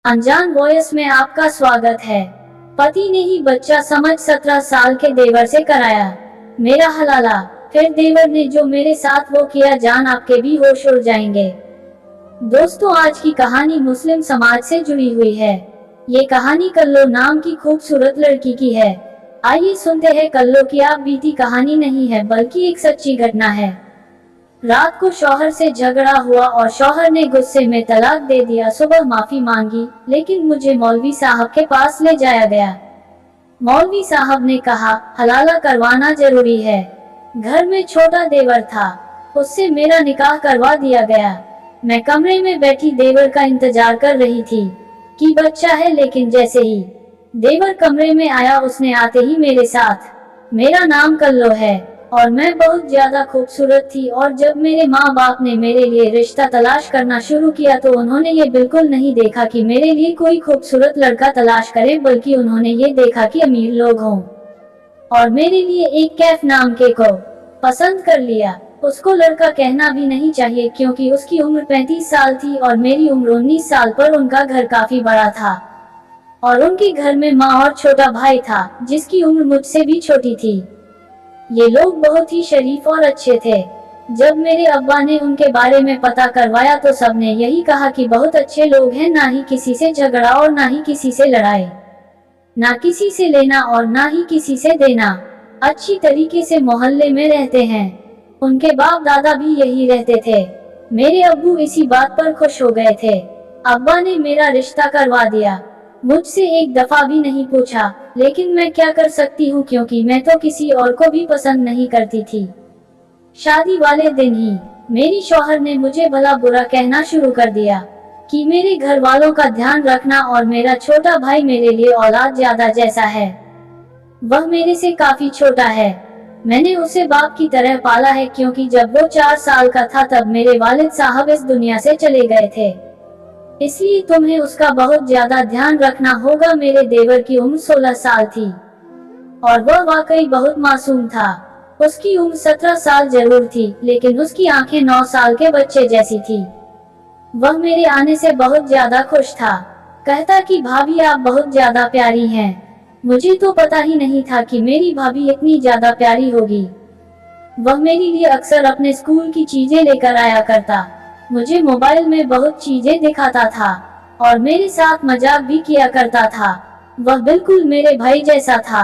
अनजान वॉइस में आपका स्वागत है। पति ने ही बच्चा समझ 17 साल के देवर से कराया मेरा हलाला। फिर देवर ने जो मेरे साथ वो किया, जान आपके भी होश उड़ जाएंगे। दोस्तों, आज की कहानी मुस्लिम समाज से जुड़ी हुई है। ये कहानी कल्लो नाम की खूबसूरत लड़की की है। आइए सुनते हैं कल्लो की आप बीती कहानी नहीं है बल्कि एक सच्ची घटना है। रात को शौहर से झगड़ा हुआ और शौहर ने गुस्से में तलाक दे दिया। सुबह माफी मांगी, लेकिन मुझे मौलवी साहब के पास ले जाया गया। मौलवी साहब ने कहा, हलाला करवाना जरूरी है। घर में छोटा देवर था, उससे मेरा निकाह करवा दिया गया। मैं कमरे में बैठी देवर का इंतजार कर रही थी कि बच्चा है, लेकिन जैसे ही देवर कमरे में आया, उसने आते ही मेरे साथ मेरा नाम कल्लो है और मैं बहुत ज्यादा खूबसूरत थी। और जब मेरे माँ बाप ने मेरे लिए रिश्ता तलाश करना शुरू किया तो उन्होंने ये बिल्कुल नहीं देखा कि मेरे लिए कोई खूबसूरत लड़का तलाश करे, बल्कि उन्होंने ये देखा कि अमीर लोग हों और मेरे लिए एक कैफ नाम के को पसंद कर लिया। उसको लड़का कहना भी नहीं चाहिए क्योंकि उसकी उम्र 35 साल थी और मेरी उम्र 19 साल, पर उनका घर काफी बड़ा था और उनके घर में माँ और छोटा भाई था जिसकी उम्र मुझसे भी छोटी थी। ये लोग बहुत ही शरीफ और अच्छे थे। जब मेरे अब्बा ने उनके बारे में पता करवाया तो सबने यही कहा कि बहुत अच्छे लोग हैं, ना ही किसी से झगड़ा और ना ही किसी से लड़ाई, ना किसी से लेना और ना ही किसी से देना, अच्छी तरीके से मोहल्ले में रहते हैं। उनके बाप दादा भी यही रहते थे। मेरे अब्बू इसी बात पर खुश हो गए थे। अब्बा ने मेरा रिश्ता करवा दिया, मुझसे एक दफा भी नहीं पूछा, लेकिन मैं क्या कर सकती हूँ क्योंकि मैं तो किसी और को भी पसंद नहीं करती थी। शादी वाले दिन ही मेरी शौहर ने मुझे भला बुरा कहना शुरू कर दिया कि मेरे घर वालों का ध्यान रखना और मेरा छोटा भाई मेरे लिए औलाद ज्यादा जैसा है। वह मेरे से काफी छोटा है। मैंने उसे बाप की तरह पाला है क्योंकि जब वो 4 साल का था तब मेरे वालिद साहब इस दुनिया से चले गए थे, इसलिए तुम्हें उसका बहुत ज्यादा ध्यान रखना होगा। मेरे देवर की उम्र 16 साल थी और वह वाकई बहुत मासूम था। उसकी उम्र 17 साल जरूर थी, लेकिन उसकी आंखें 9 साल के बच्चे जैसी थी। वह मेरे आने से बहुत ज्यादा खुश था। कहता कि भाभी आप बहुत ज्यादा प्यारी हैं। मुझे तो पता ही नहीं था कि मेरी भाभी इतनी ज्यादा प्यारी होगी। वह मेरे लिए अक्सर अपने स्कूल की चीजें लेकर आया करता, मुझे मोबाइल में बहुत चीजें दिखाता था और मेरे साथ मजाक भी किया करता था। वह बिल्कुल मेरे भाई जैसा था।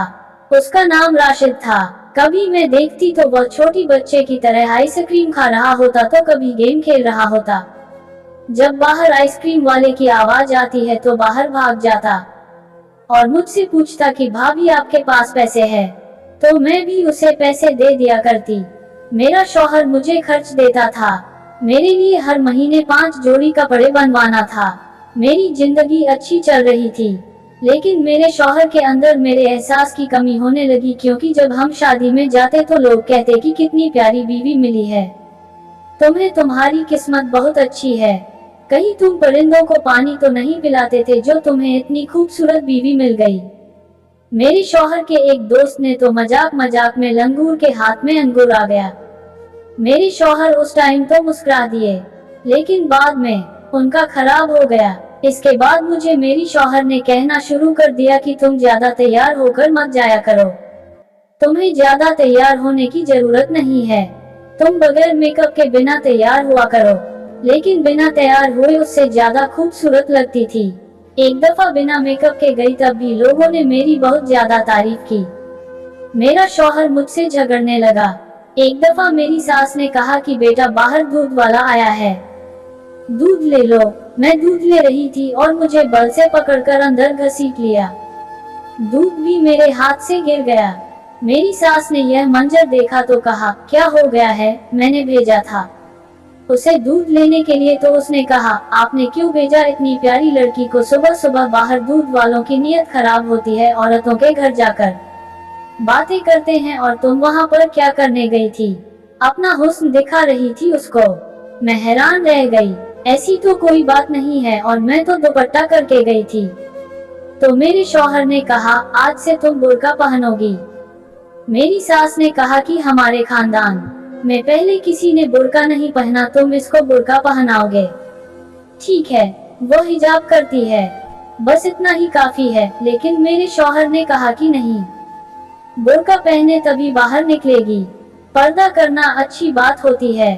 उसका नाम राशिद था। कभी मैं देखती तो वह छोटी बच्चे की तरह आइसक्रीम खा रहा होता तो कभी गेम खेल रहा होता। जब बाहर आइसक्रीम वाले की आवाज आती है तो बाहर भाग जाता और मुझसे पूछता कि भाभी आपके पास पैसे हैं, तो मैं भी उसे पैसे दे दिया करती। मेरा शौहर मुझे खर्च देता था। मेरे लिए हर महीने 5 जोड़ी कपड़े बनवाना था। मेरी जिंदगी अच्छी चल रही थी, लेकिन मेरे शौहर के अंदर मेरे एहसास की कमी होने लगी क्योंकि जब हम शादी में जाते तो लोग कहते कि कितनी प्यारी बीवी मिली है, तुम्हें तुम्हारी किस्मत बहुत अच्छी है। कहीं तुम परिंदों को पानी तो नहीं पिलाते थे जो तुम्हें इतनी खूबसूरत बीवी मिल गई। मेरे शौहर के एक दोस्त ने तो मजाक मजाक में लंगूर के हाथ में अंगूर आ गया। मेरे शौहर उस टाइम तो मुस्कुरा दिए, लेकिन बाद में उनका खराब हो गया। इसके बाद मुझे मेरी शौहर ने कहना शुरू कर दिया कि तुम ज्यादा तैयार होकर मत जाया करो, तुम्हें ज्यादा तैयार होने की जरूरत नहीं है, तुम बगैर मेकअप के बिना तैयार हुआ करो। लेकिन बिना तैयार हुए उससे ज्यादा खूबसूरत लगती थी। एक दफा बिना मेकअप के गई, तब भी लोगों ने मेरी बहुत ज्यादा तारीफ की। मेरा शौहर मुझसे झगड़ने लगा। एक दफा मेरी सास ने कहा कि बेटा बाहर दूध वाला आया है, दूध ले लो। मैं दूध ले रही थी और मुझे बल से पकड़कर अंदर घसीट लिया। दूध भी मेरे हाथ से गिर गया। मेरी सास ने यह मंजर देखा तो कहा, क्या हो गया है? मैंने भेजा था उसे दूध लेने के लिए, तो उसने कहा, आपने क्यों भेजा इतनी प्यारी लड़की को सुबह सुबह बाहर? दूध वालों की नीयत खराब होती है, औरतों के घर जाकर बातें करते हैं, और तुम वहाँ पर क्या करने गई थी? अपना हुस्न दिखा रही थी उसको। मैं हैरान रह गई। ऐसी तो कोई बात नहीं है, और मैं तो दुपट्टा करके गई थी। तो मेरे शौहर ने कहा, आज से तुम बुर्का पहनोगी। मेरी सास ने कहा कि हमारे खानदान में पहले किसी ने बुर्का नहीं पहना, तुम इसको बुर्का पहनाओगे। ठीक है, वो हिजाब करती है, बस इतना ही काफी है। लेकिन मेरे शौहर ने कहा कि नहीं, बुर्का पहने तभी बाहर निकलेगी। पर्दा करना अच्छी बात होती है,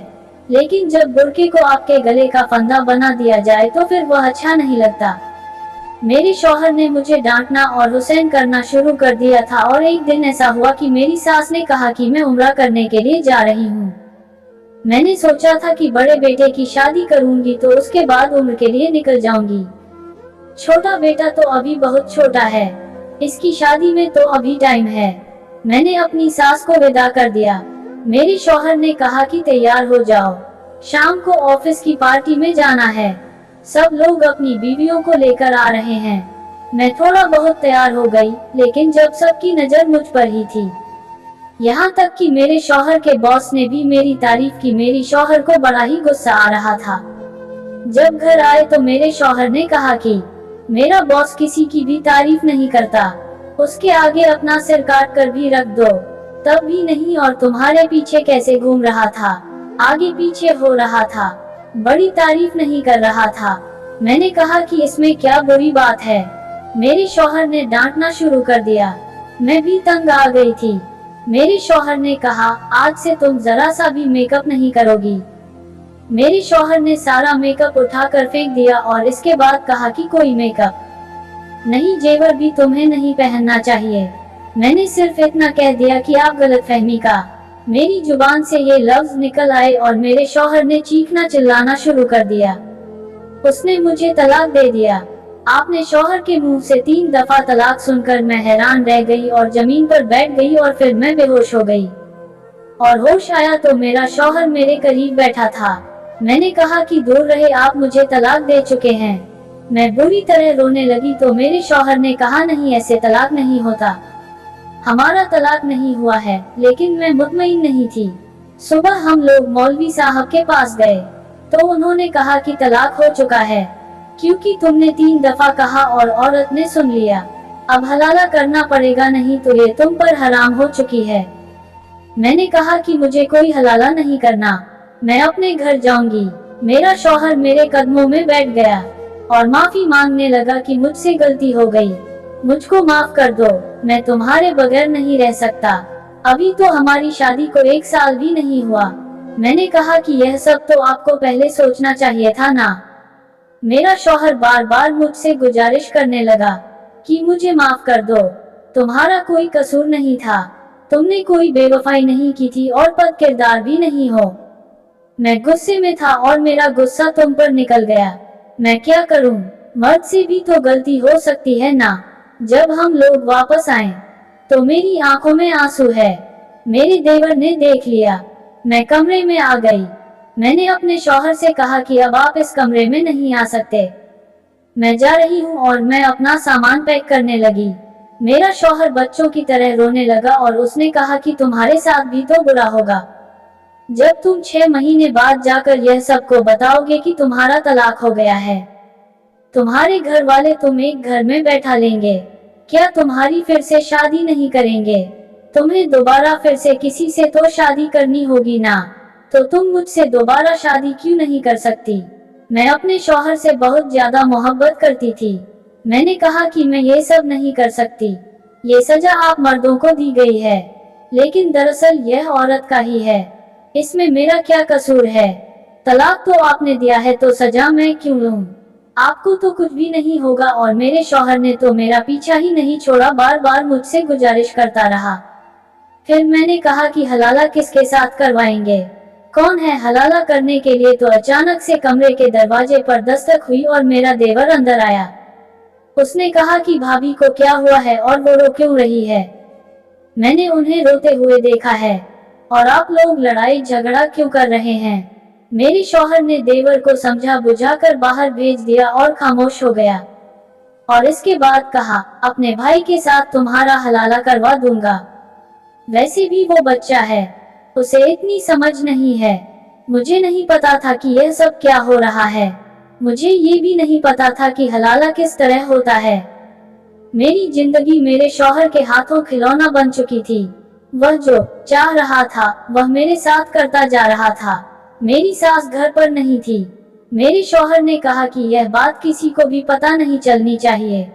लेकिन जब बुर्के को आपके गले का फंदा बना दिया जाए तो फिर वह अच्छा नहीं लगता। मेरे शौहर ने मुझे डांटना और हुसैन करना शुरू कर दिया था और एक दिन ऐसा हुआ कि मेरी सास ने कहा कि मैं उम्रा करने के लिए जा रही हूँ। मैंने सोचा था कि बड़े बेटे की शादी करूंगी तो उसके बाद उम्र के लिए निकल जाऊंगी। छोटा बेटा तो अभी बहुत छोटा है, इसकी शादी में तो अभी टाइम है। मैंने अपनी सास को विदा कर दिया। मेरे शौहर ने कहा कि तैयार हो जाओ, शाम को ऑफिस की पार्टी में जाना है। सब लोग अपनी बीवियों को लेकर आ रहे हैं। मैं थोड़ा बहुत तैयार हो गई, लेकिन जब सबकी नजर मुझ पर ही थी, यहाँ तक कि मेरे शौहर के बॉस ने भी मेरी तारीफ की। मेरी शौहर को बड़ा ही गुस्सा आ रहा था। जब घर आए तो मेरे शौहर ने कहा कि मेरा बॉस किसी की भी तारीफ नहीं करता, उसके आगे अपना सिर काट कर भी रख दो तब भी नहीं, और तुम्हारे पीछे कैसे घूम रहा था, आगे पीछे हो रहा था, बड़ी तारीफ नहीं कर रहा था। मैंने कहा कि इसमें क्या बुरी बात है। मेरे शौहर ने डांटना शुरू कर दिया। मैं भी तंग आ गई थी। मेरे शौहर ने कहा, आज से तुम जरा सा भी मेकअप नहीं करोगी। मेरे शौहर ने सारा मेकअप उठाकर फेंक दिया और इसके बाद कहा कि कोई मेकअप नहीं, जेवर भी तुम्हें नहीं पहनना चाहिए। मैंने सिर्फ इतना कह दिया कि आप गलतफहमी का। मेरी जुबान से ये लफ्ज निकल आए और मेरे शौहर ने चीखना चिल्लाना शुरू कर दिया। उसने मुझे तलाक दे दिया। आपने शौहर के मुंह से 3 दफा तलाक सुनकर मैं हैरान रह गई और जमीन पर बैठ गई और फिर मैं बेहोश हो गई और होश आया तो मेरा शौहर मेरे करीब बैठा था। मैंने कहा कि दूर रहे, आप मुझे तलाक दे चुके हैं। मैं बुरी तरह रोने लगी तो मेरे शौहर ने कहा, नहीं, ऐसे तलाक नहीं होता, हमारा तलाक नहीं हुआ है। लेकिन मैं मुतमईन नहीं थी। सुबह हम लोग मौलवी साहब के पास गए तो उन्होंने कहा कि तलाक हो चुका है, क्योंकि तुमने 3 दफा कहा और औरत ने सुन लिया। अब हलाला करना पड़ेगा, नहीं तो ये तुम पर हराम हो चुकी है। मैंने कहा कि मुझे कोई हलाला नहीं करना, मैं अपने घर जाऊंगी। मेरा शौहर मेरे कदमों में बैठ गया और माफी मांगने लगा कि मुझसे गलती हो गई, मुझको माफ कर दो, मैं तुम्हारे बगैर नहीं रह सकता। अभी तो हमारी शादी को 1 साल भी नहीं हुआ। मैंने कहा कि यह सब तो आपको पहले सोचना चाहिए था ना। मेरा शौहर बार बार मुझसे गुजारिश करने लगा कि मुझे माफ कर दो, तुम्हारा कोई कसूर नहीं था, तुमने कोई बेवफाई नहीं की थी और बद किरदार भी नहीं हो। मैं गुस्से में था और मेरा गुस्सा तुम पर निकल गया। मैं क्या करूं? मर्द से भी तो गलती हो सकती है ना। जब हम लोग वापस आए तो मेरी आंखों में आंसू है। मेरे देवर ने देख लिया। मैं कमरे में आ गई। मैंने अपने शौहर से कहा कि अब आप इस कमरे में नहीं आ सकते, मैं जा रही हूँ, और मैं अपना सामान पैक करने लगी। मेरा शौहर बच्चों की तरह रोने लगा और उसने कहा कि तुम्हारे साथ भी तो बुरा होगा जब तुम 6 महीने बाद जाकर यह सबको बताओगे कि तुम्हारा तलाक हो गया है। तुम्हारे घर वाले तुम एक घर में बैठा लेंगे, क्या तुम्हारी फिर से शादी नहीं करेंगे? तुम्हें दोबारा फिर से किसी से तो शादी करनी होगी ना, तो तुम मुझसे दोबारा शादी क्यों नहीं कर सकती? मैं अपने शौहर से बहुत ज्यादा मोहब्बत करती थी। मैंने कहा कि मैं ये सब नहीं कर सकती, ये सजा आप मर्दों को दी गई है, लेकिन दरअसल यह औरत का ही है, इसमें मेरा क्या कसूर है? तलाक तो आपने दिया है तो सजा मैं क्यों लूं? आपको तो कुछ भी नहीं होगा। और मेरे शौहर ने तो मेरा पीछा ही नहीं छोड़ा, बार बार मुझसे गुजारिश करता रहा। फिर मैंने कहा कि हलाला किसके साथ करवाएंगे, कौन है हलाला करने के लिए? तो अचानक से कमरे के दरवाजे पर दस्तक हुई और मेरा देवर अंदर आया। उसने कहा कि भाभी को क्या हुआ है और वो रो क्यों रही है? मैंने उन्हें रोते हुए देखा है। और आप लोग लड़ाई झगड़ा क्यों कर रहे हैं? मेरे शौहर ने देवर को समझा बुझाकर बाहर भेज दिया और खामोश हो गया। और इसके बाद कहा, अपने भाई के साथ तुम्हारा हलाला करवा दूंगा। वैसे भी वो बच्चा है, उसे इतनी समझ नहीं है। मुझे नहीं पता था कि यह सब क्या हो रहा है। मुझे ये भी नहीं पता था कि हलाला किस तरह होता है। मेरी जिंदगी मेरे शौहर के हाथों खिलौना बन चुकी थी। वह जो चाह रहा था वह मेरे साथ करता जा रहा था। मेरी सास घर पर नहीं थी। मेरे शौहर ने कहा कि यह बात किसी को भी पता नहीं चलनी चाहिए,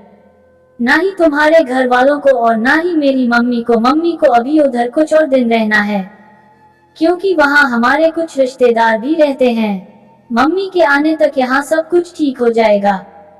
ना ही तुम्हारे घर वालों को और ना ही मेरी मम्मी को। मम्मी को अभी उधर कुछ और दिन रहना है, क्योंकि वहाँ हमारे कुछ रिश्तेदार भी रहते हैं। मम्मी के आने तक यहाँ सब कुछ ठीक हो जाएगा।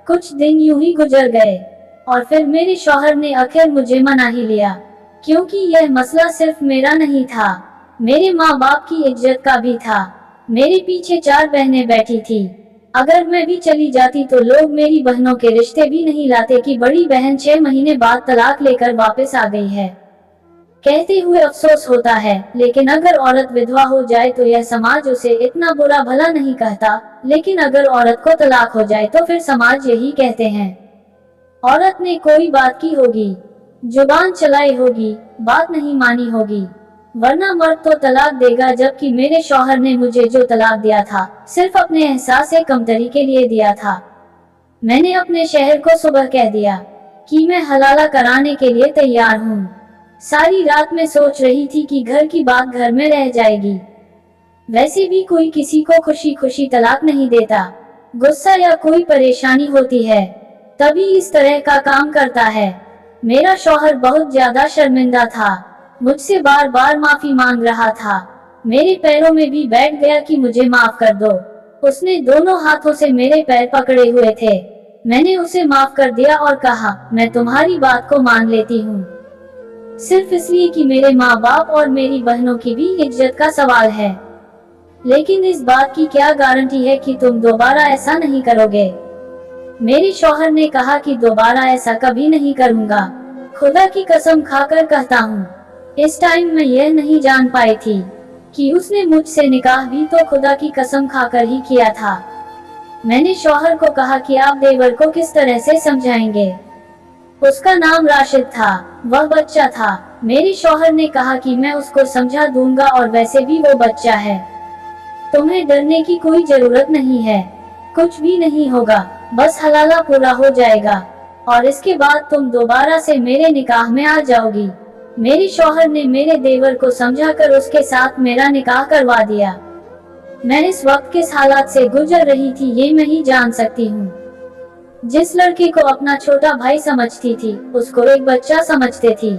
कुछ दिन यूं ही गुजर गए और फिर मेरे शौहर ने आखिर मुझे मना ही लिया, क्योंकि यह मसला सिर्फ मेरा नहीं था, मेरे माँ बाप की इज्जत का भी था। मेरे पीछे 4 बहनें बैठी थी। अगर मैं भी चली जाती तो लोग मेरी बहनों के रिश्ते भी नहीं लाते कि बड़ी बहन 6 महीने बाद तलाक लेकर वापस आ गई है। कहते हुए अफसोस होता है, लेकिन अगर औरत विधवा हो जाए तो यह समाज उसे इतना बुरा भला नहीं कहता, लेकिन अगर औरत को तलाक हो जाए तो फिर समाज यही कहते हैं। औरत ने कोई बात की होगी, जुबान चलाई होगी, बात नहीं मानी होगी, वरना मर्द तो तलाक देगा। जबकि मेरे शौहर ने मुझे जो तलाक दिया था सिर्फ अपने एहसास से कमतरी के लिए दिया था। मैंने अपने शहर को सुबह कह दिया कि मैं हलाला कराने के लिए तैयार हूँ। सारी रात में सोच रही थी कि घर की बात घर में रह जाएगी। वैसे भी कोई किसी को खुशी खुशी तलाक नहीं देता। गुस्सा या कोई परेशानी होती है तभी इस तरह का काम करता है। मेरा शौहर बहुत ज्यादा शर्मिंदा था, मुझसे बार बार माफी मांग रहा था। मेरे पैरों में भी बैठ गया कि मुझे माफ कर दो। उसने दोनों हाथों से मेरे पैर पकड़े हुए थे। मैंने उसे माफ कर दिया और कहा, मैं तुम्हारी बात को मान लेती हूँ, सिर्फ इसलिए कि मेरे माँ बाप और मेरी बहनों की भी इज्जत का सवाल है। लेकिन इस बात की क्या गारंटी है कि तुम दोबारा ऐसा नहीं करोगे? मेरे शौहर ने कहा कि दोबारा ऐसा कभी नहीं करूँगा, खुदा की कसम खाकर कहता हूँ। इस टाइम मैं यह नहीं जान पाई थी कि उसने मुझसे निकाह भी तो खुदा की कसम खाकर ही किया था। मैंने शौहर को कहा कि आप देवर को किस तरह से समझाएंगे। उसका नाम राशिद था, वह बच्चा था। मेरे शौहर ने कहा कि मैं उसको समझा दूंगा और वैसे भी वो बच्चा है, तुम्हें डरने की कोई जरूरत नहीं है, कुछ भी नहीं होगा, बस हलाला पूरा हो जाएगा और इसके बाद तुम दोबारा से मेरे निकाह में आ जाओगी। मेरे शौहर ने मेरे देवर को समझाकर उसके साथ मेरा निकाह करवा दिया। मैं इस वक्त किस हालात से गुजर रही थी ये मैं ही जान सकती हूँ। जिस लड़के को अपना छोटा भाई समझती थी उसको एक बच्चा समझती थी।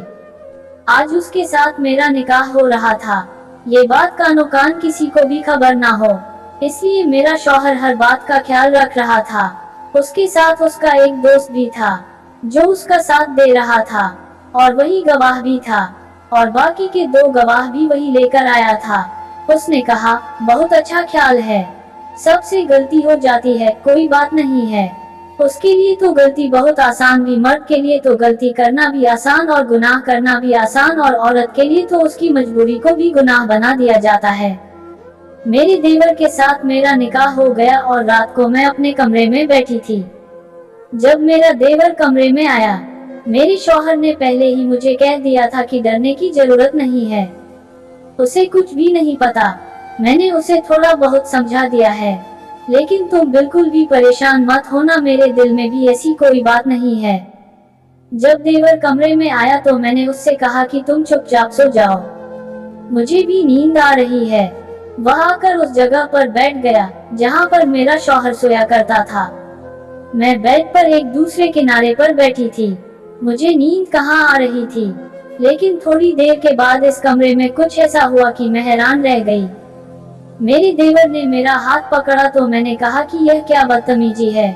आज उसके साथ मेरा निकाह हो रहा था। ये बात कानो कान किसी को भी खबर ना हो, इसलिए मेरा शौहर हर बात का ख्याल रख रहा था। उसके साथ उसका एक दोस्त भी था जो उसका साथ दे रहा था और वही गवाह भी था और बाकी के 2 गवाह भी वही लेकर आया था। उसने कहा, बहुत अच्छा ख्याल है, सबसे गलती हो जाती है, कोई बात नहीं है। उसके लिए तो गलती बहुत आसान भी, मर्द के लिए तो गलती करना भी आसान और गुनाह करना भी आसान, और औरत के लिए तो उसकी मजबूरी को भी गुनाह बना दिया जाता है। मेरे देवर के साथ मेरा निकाह हो गया और रात को मैं अपने कमरे में बैठी थी। जब मेरा देवर कमरे में आया, मेरे शौहर ने पहले ही मुझे कह दिया था कि डरने की जरूरत नहीं है, उसे कुछ भी नहीं पता। मैंने उसे थोड़ा बहुत समझा दिया है, लेकिन तुम बिल्कुल भी परेशान मत होना, मेरे दिल में भी ऐसी कोई बात नहीं है। जब देवर कमरे में आया तो मैंने उससे कहा कि तुम चुपचाप सो जाओ, मुझे भी नींद आ रही है। वह आकर उस जगह पर बैठ गया जहाँ पर मेरा शौहर सोया करता था। मैं बेड पर एक दूसरे किनारे पर बैठी थी। मुझे नींद कहाँ आ रही थी, लेकिन थोड़ी देर के बाद इस कमरे में कुछ ऐसा हुआ कि मैं हैरान रह गई। मेरे देवर ने मेरा हाथ पकड़ा तो मैंने कहा कि यह क्या बदतमीजी है।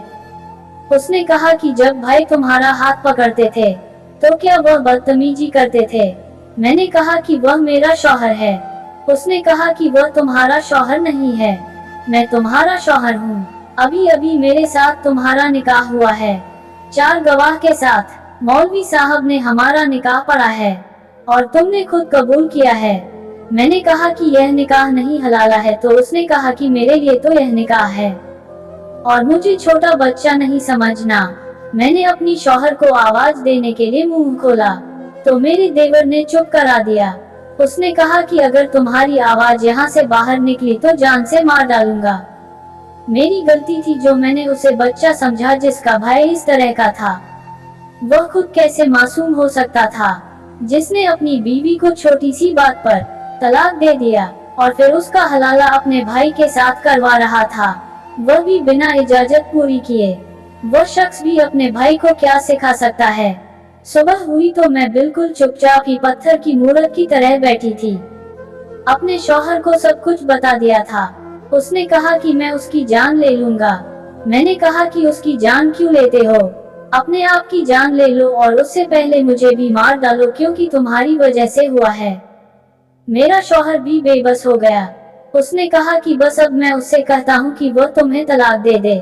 उसने कहा कि जब भाई तुम्हारा हाथ पकड़ते थे तो क्या वह बदतमीजी करते थे? मैंने कहा कि वह मेरा शौहर है। उसने कहा कि वह तुम्हारा शौहर नहीं है, मैं तुम्हारा शौहर हूँ। अभी अभी मेरे साथ तुम्हारा निकाह हुआ है, 4 गवाह के साथ। मौलवी साहब ने हमारा निकाह पढ़ा है और तुमने खुद कबूल किया है। मैंने कहा कि यह निकाह नहीं हलाला है, तो उसने कहा कि मेरे लिए तो यह निकाह है और मुझे छोटा बच्चा नहीं समझना। मैंने अपनी शौहर को आवाज देने के लिए मुंह खोला तो मेरे देवर ने चुप करा दिया। उसने कहा कि अगर तुम्हारी आवाज यहाँ से बाहर निकली तो जान से मार डालूंगा। मेरी गलती थी जो मैंने उसे बच्चा समझा जिसका भाई इस तरह का था। वह खुद कैसे मासूम हो सकता था जिसने अपनी बीवी को छोटी सी बात पर तलाक दे दिया और फिर उसका हलाला अपने भाई के साथ करवा रहा था। वह भी बिना इजाजत पूरी किए। वो शख्स भी अपने भाई को क्या सिखा सकता है। सुबह हुई तो मैं बिल्कुल चुपचाप ही पत्थर की मूरत की तरह बैठी थी। अपने शौहर को सब कुछ बता दिया था। उसने कहा कि मैं उसकी जान ले लूंगा। मैंने कहा कि उसकी जान क्यों लेते हो, अपने आप की जान ले लो और उससे पहले मुझे भी मार डालो, क्योंकि तुम्हारी वजह से हुआ है। मेरा शौहर भी बेबस हो गया। उसने कहा कि बस अब मैं उससे कहता हूँ कि वह तुम्हें तलाक दे दे,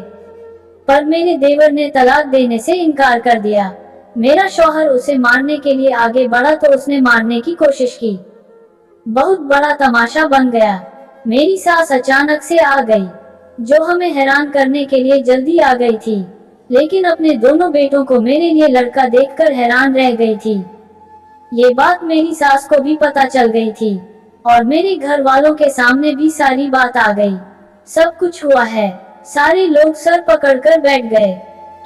पर मेरे देवर ने तलाक देने से इनकार कर दिया। मेरा शौहर उसे मारने के लिए आगे बढ़ा तो उसने मारने की कोशिश की। बहुत बड़ा तमाशा बन गया। मेरी सास अचानक से आ गई, जो हमें हैरान करने के लिए जल्दी आ गई थी, लेकिन अपने दोनों बेटों को मेरे लिए लड़का देखकर हैरान रह गई थी। ये बात मेरी सास को भी पता चल गई थी और मेरे घर वालों के सामने भी सारी बात आ गई। सब कुछ हुआ है। सारे लोग सर पकड़कर बैठ गए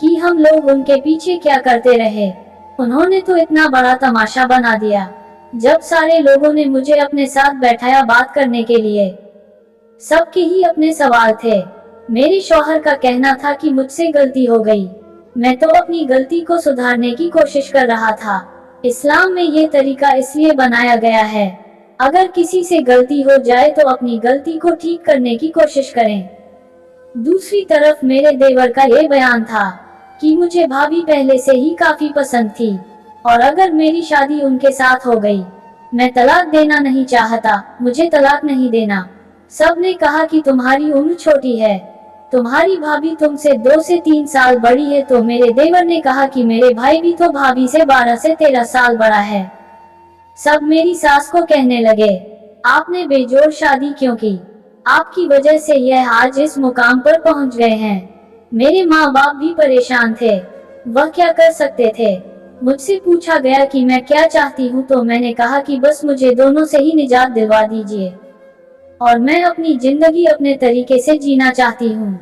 कि हम लोग उनके पीछे क्या करते रहे। उन्होंने तो इतना बड़ा तमाशा बना दिया। जब सारे लोगों ने मुझे अपने साथ बैठाया बात करने के लिए, सबके ही अपने सवाल थे। मेरे शौहर का कहना था कि मुझसे गलती हो गई। मैं तो अपनी गलती को सुधारने की कोशिश कर रहा था। इस्लाम में ये तरीका इसलिए बनाया गया है, अगर किसी से गलती हो जाए तो अपनी गलती को ठीक करने की कोशिश करें। दूसरी तरफ मेरे देवर का ये बयान था कि मुझे भाभी पहले से ही काफी पसंद थी और अगर मेरी शादी उनके साथ हो गई, मैं तलाक देना नहीं चाहता, मुझे तलाक नहीं देना। सब ने कहा कि तुम्हारी उम्र छोटी है, तुम्हारी भाभी तुमसे 2 से 3 साल बड़ी है। तो मेरे देवर ने कहा कि मेरे भाई भी तो भाभी से 12 से 13 साल बड़ा है। सब मेरी सास को कहने लगे, आपने बेजोड़ शादी क्यों की, आपकी वजह से यह आज इस मुकाम पर पहुंच गए हैं। मेरे माँ बाप भी परेशान थे, वह क्या कर सकते थे। मुझसे पूछा गया कि मैं क्या चाहती हूँ, तो मैंने कहा कि बस मुझे दोनों से ही निजात दिलवा दीजिए और मैं अपनी जिंदगी अपने तरीके से जीना चाहती हूँ,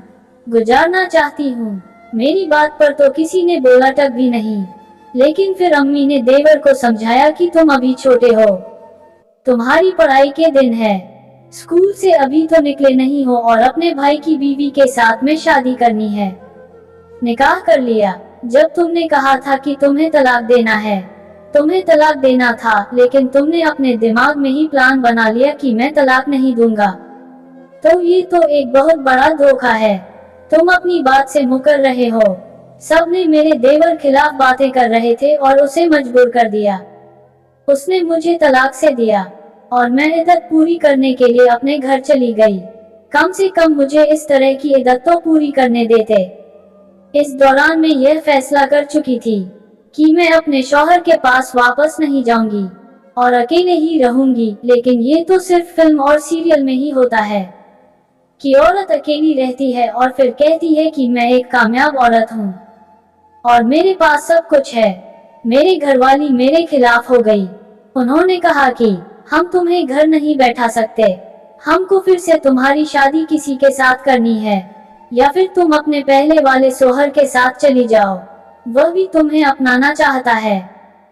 गुजारना चाहती हूँ। मेरी बात पर तो किसी ने बोला टक भी नहीं, लेकिन फिर अम्मी ने देवर को समझाया कि तुम अभी छोटे हो, तुम्हारी पढ़ाई के दिन है, स्कूल से अभी तो निकले नहीं हो और अपने भाई की बीवी के साथ में शादी करनी है। निकाह कर लिया। जब तुमने कहा था कि तुम्हें तलाक देना है, तुम्हें तलाक देना था, लेकिन तुमने अपने दिमाग में ही प्लान बना लिया कि मैं तलाक नहीं दूंगा। तो ये तो एक बहुत बड़ा धोखा है, तुम अपनी बात से मुकर रहे हो। सब ने मेरे देवर खिलाफ बातें कर रहे थे और उसे मजबूर कर दिया। उसने मुझे तलाक से दिया और मैं इद्दत पूरी करने के लिए अपने घर चली गई। कम से कम मुझे इस तरह की इद्दत तो पूरी करने देते। इस दौरान मैं यह फैसला कर चुकी थी कि मैं अपने शौहर के पास वापस नहीं जाऊंगी और अकेले ही रहूंगी। लेकिन ये तो सिर्फ फिल्म और सीरियल में ही होता है कि औरत अकेली रहती है और फिर कहती है कि मैं एक कामयाब औरत हूँ और मेरे पास सब कुछ है। मेरे घरवाली मेरे खिलाफ हो गई। उन्होंने कहा कि हम तुम्हें घर नहीं बैठा सकते, हमको फिर से तुम्हारी शादी किसी के साथ करनी है या फिर तुम अपने पहले वाले शौहर के साथ चली जाओ, वह भी तुम्हें अपनाना चाहता है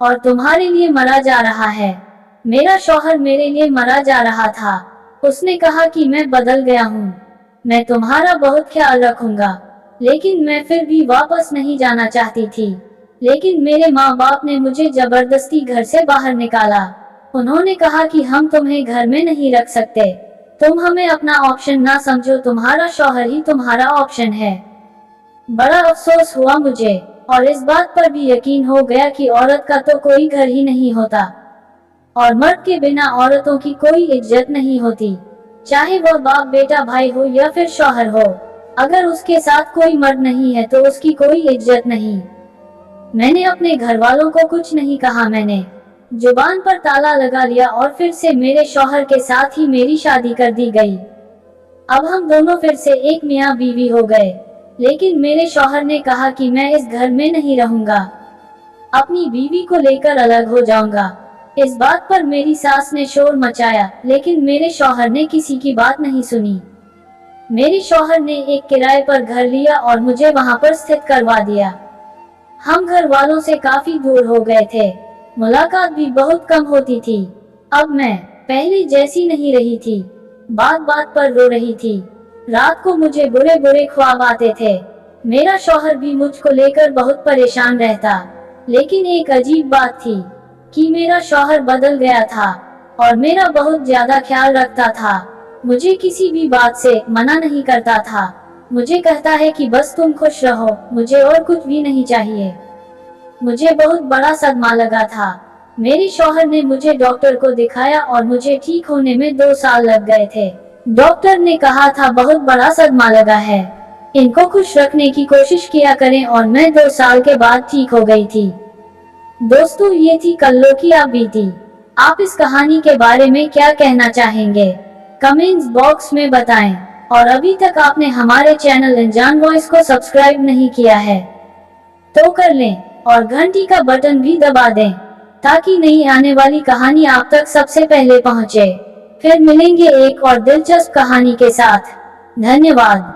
और तुम्हारे लिए मरा जा रहा है। मेरा शौहर मेरे लिए मरा जा रहा था। उसने कहा कि मैं बदल गया हूँ, मैं तुम्हारा बहुत ख्याल रखूंगा, लेकिन मैं फिर भी वापस नहीं जाना चाहती थी। लेकिन मेरे माँ बाप ने मुझे जबरदस्ती घर से बाहर निकाला। उन्होंने कहा कि हम तुम्हें घर में नहीं रख सकते, तुम हमें अपना ऑप्शन ना समझो, तुम्हारा शौहर ही तुम्हारा ऑप्शन है। बड़ा अफसोस हुआ मुझे और इस बात पर भी यकीन हो गया कि औरत का तो कोई घर ही नहीं होता और मर्द के बिना औरतों की कोई इज्जत नहीं होती, चाहे वह बाप बेटा भाई हो या फिर शौहर हो। अगर उसके साथ कोई मर्द नहीं है तो उसकी कोई इज्जत नहीं। मैंने अपने घर वालों को कुछ नहीं कहा, मैंने जुबान पर ताला लगा लिया और फिर से मेरे शौहर के साथ ही मेरी शादी कर दी गई। अब हम दोनों फिर से एक मियाँ बीवी हो गए, लेकिन मेरे शौहर ने कहा कि मैं इस घर में नहीं रहूंगा, अपनी बीवी को लेकर अलग हो जाऊंगा। इस बात पर मेरी सास ने शोर मचाया, लेकिन मेरे शौहर ने किसी की बात नहीं सुनी। मेरे शौहर ने एक किराए पर घर लिया और मुझे वहां पर स्थित करवा दिया। हम घर वालों से काफी दूर हो गए थे, मुलाकात भी बहुत कम होती थी। अब मैं पहले जैसी नहीं रही थी, बात बात पर रो रही थी। रात को मुझे बुरे बुरे ख्वाब आते थे। मेरा शौहर भी मुझको लेकर बहुत परेशान रहता। लेकिन एक अजीब बात थी कि मेरा शौहर बदल गया था और मेरा बहुत ज्यादा ख्याल रखता था। मुझे किसी भी बात से मना नहीं करता था। मुझे कहता है कि बस तुम खुश रहो, मुझे और कुछ भी नहीं चाहिए। मुझे बहुत बड़ा सदमा लगा था। मेरे शौहर ने मुझे डॉक्टर को दिखाया और मुझे ठीक होने में 2 साल लग गए थे। डॉक्टर ने कहा था बहुत बड़ा सदमा लगा है, इनको खुश रखने की कोशिश किया करें, और मैं 2 साल के बाद ठीक हो गई थी। दोस्तों, ये थी कल्लो की आप बीती। आप इस कहानी के बारे में क्या कहना चाहेंगे? कमेंट्स बॉक्स में बताएं। और अभी तक आपने हमारे चैनल अनजान वॉइस को सब्सक्राइब नहीं किया है तो कर लें और घंटी का बटन भी दबा दें ताकि नई आने वाली कहानी आप तक सबसे पहले पहुंचे। फिर मिलेंगे एक और दिलचस्प कहानी के साथ। धन्यवाद।